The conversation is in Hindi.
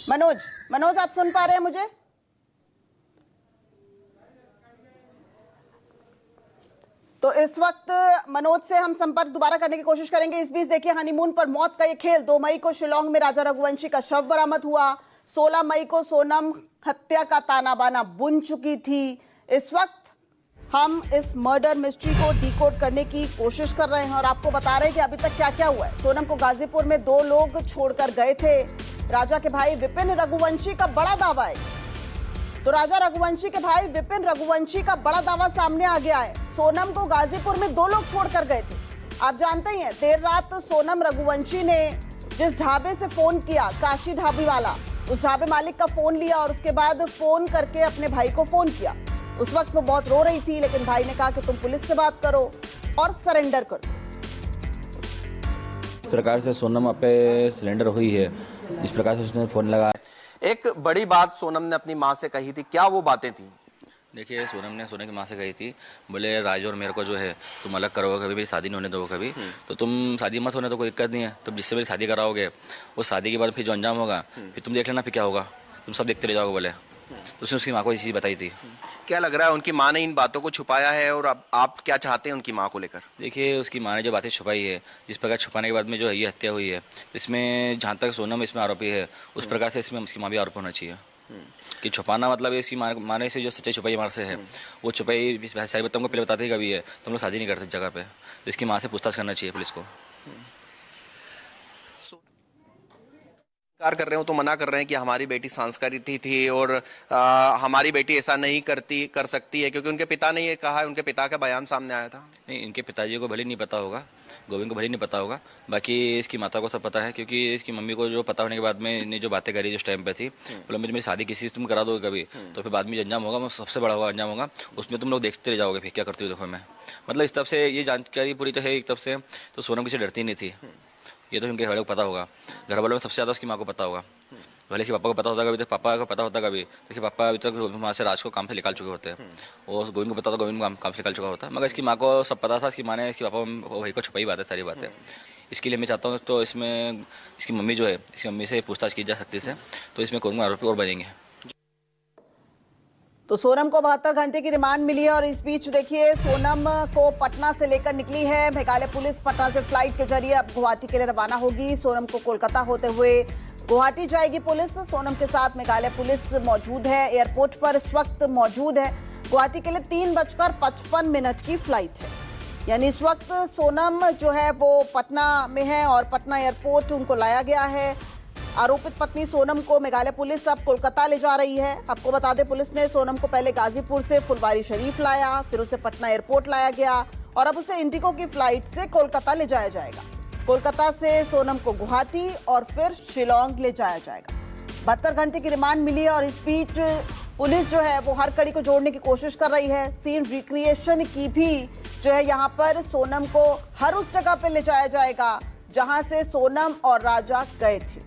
मनोज मनोज आप सुन पा रहे हैं मुझे? तो इस वक्त मनोज से हम संपर्क दोबारा करने की कोशिश करेंगे। इस बीच देखिए, हनीमून पर मौत का ये खेल। 2 मई को शिलोंग में राजा रघुवंशी का शव बरामद हुआ। 16 मई को सोनम हत्या का ताना बाना बुन चुकी थी। इस वक्त हम इस मर्डर मिस्ट्री को डिकोड करने की कोशिश कर रहे हैं और आपको बता रहे हैं कि अभी तक क्या क्या हुआ है। सोनम को गाजीपुर में 2 लोग छोड़कर गए थे। राजा के भाई विपिन रघुवंशी का बड़ा दावा है। तो राजा रघुवंशी के भाई विपिन रघुवंशी का बड़ा दावा सामने आ गया है। सोनम को गाजीपुर में 2 लोग छोड़कर गए थे। आप जानते ही हैं, देर रात तो सोनम रघुवंशी ने जिस ढाबे से फोन किया, काशी ढाबी वाला, उस ढाबे मालिक का फोन लिया और उसके बाद फोन करके अपने भाई को फोन किया। उस वक्त वो बहुत रो रही थी, लेकिन भाई ने कहा कि तुम पुलिस से बात करो और सरेंडर कर दो। इस प्रकार से सोनम पे सिलेंडर हुई है, इस प्रकार से उसने फोन लगाया। एक बड़ी बात सोनम ने अपनी माँ से कही थी, क्या वो बातें थी? देखिए, सोनम की माँ से कही थी, बोले राज और मेरे को जो है तुम अलग करोगे, कभी मेरी शादी नहीं होने दो कभी, तो तुम शादी मत होने तो कोई दिक्कत नहीं है, तुम जिससे मेरी शादी कराओगे वो शादी के बाद फिर जो अंजाम होगा फिर तुम देख लेना फिर क्या होगा, तुम सब देखते रह जाओगे बोले। तो उसने उसकी माँ को ये चीज़ बताई थी। क्या लग रहा है उनकी माँ ने इन बातों को छुपाया है और अब आप क्या चाहते हैं उनकी माँ को लेकर? देखिए, उसकी माँ ने जो बातें छुपाई है, जिस प्रकार छुपाने के बाद में जो है ये हत्या हुई है, इसमें जहाँ तक सोनम इसमें आरोपी है उस प्रकार से इसमें उसकी माँ भी आरोप होना चाहिए। कि छुपाना मतलब इसकी माने से जो सच्चाई छुपाई हमारे से है, वो छुपाई सारी बात तुमको पहले बताते ही कभी है, तुम लोग शादी नहीं करते जगह पे, तो इसकी माँ से पूछताछ करना चाहिए पुलिस को। कर रहे हो तो मना कर रहे हैं कि हमारी बेटी संस्कारित थी और हमारी बेटी ऐसा नहीं कर सकती है, क्योंकि उनके पिता ने ये कहा है, उनके पिता का बयान सामने आया था। नहीं, इनके पिताजी को भले नहीं पता होगा, गोविंद को भले नहीं पता होगा, बाकी इसकी माता को सब पता है, क्योंकि इसकी मम्मी को जो पता होने के बाद में इन्हें जो बातें करी जिस टाइम पे थी, बोला मेरी शादी किसी से तुम करा दोगे कभी तो फिर बाद में अंजाम होगा, सबसे बड़ा होगा अंजाम होगा, उसमें तुम लोग देखते रह जाओगे फिर क्या करती हो देखो। मैं मतलब इस तरफ से ये जानकारी पूरी तो है एक तरफ से, तो सोनम किसी डरती नहीं थी, ये तो उनके घर वालों को पता होगा, घर वालों में सबसे ज़्यादा उसकी माँ को पता होगा। भले कि पापा को पता होता कभी, तो पापा को पता होता कभी, देखिए पापा अभी तक वहाँ से राज को काम से निकाल चुके होते हैं, और गोविंद को पता होता गोविंद को काम से निकाल चुका होता है, मगर इसकी माँ को सब पता था, इसकी माँ ने इसके पापा वही को छुपाई बात है सारी बातें। इसके लिए मैं चाहता हूँ तो इसमें इसकी मम्मी जो है, इसकी मम्मी से पूछताछ की जा सकती है, तो इसमें कौन आरोपी और बनेंगे। तो सोनम को 72 घंटे की रिमांड मिली है और इस बीच देखिए, सोनम को पटना से लेकर निकली है मेघालय पुलिस। पटना से फ्लाइट के जरिए अब गुवाहाटी के लिए रवाना होगी। सोनम को कोलकाता होते हुए गुवाहाटी जाएगी पुलिस। सोनम के साथ मेघालय पुलिस मौजूद है, एयरपोर्ट पर इस वक्त मौजूद है। गुवाहाटी के लिए 3:55 की फ्लाइट है, यानी इस वक्त सोनम जो है वो पटना में है और पटना एयरपोर्ट उनको लाया गया है। आरोपित पत्नी सोनम को मेघालय पुलिस अब कोलकाता ले जा रही है। आपको बता दें, पुलिस ने सोनम को पहले गाजीपुर से फुलवारी शरीफ लाया, फिर उसे पटना एयरपोर्ट लाया गया और अब उसे इंडिगो की फ्लाइट से कोलकाता ले जाया जाएगा। कोलकाता से सोनम को गुवाहाटी और फिर शिलोंग ले जाया जाएगा। 72 घंटे की रिमांड मिली है और इस बीच पुलिस जो है वो हर कड़ी को जोड़ने की कोशिश कर रही है। सीन रिक्रिएशन की भी जो है, यहाँ पर सोनम को हर उस जगह पर ले जाया जाएगा जहां से सोनम और राजा गए थे।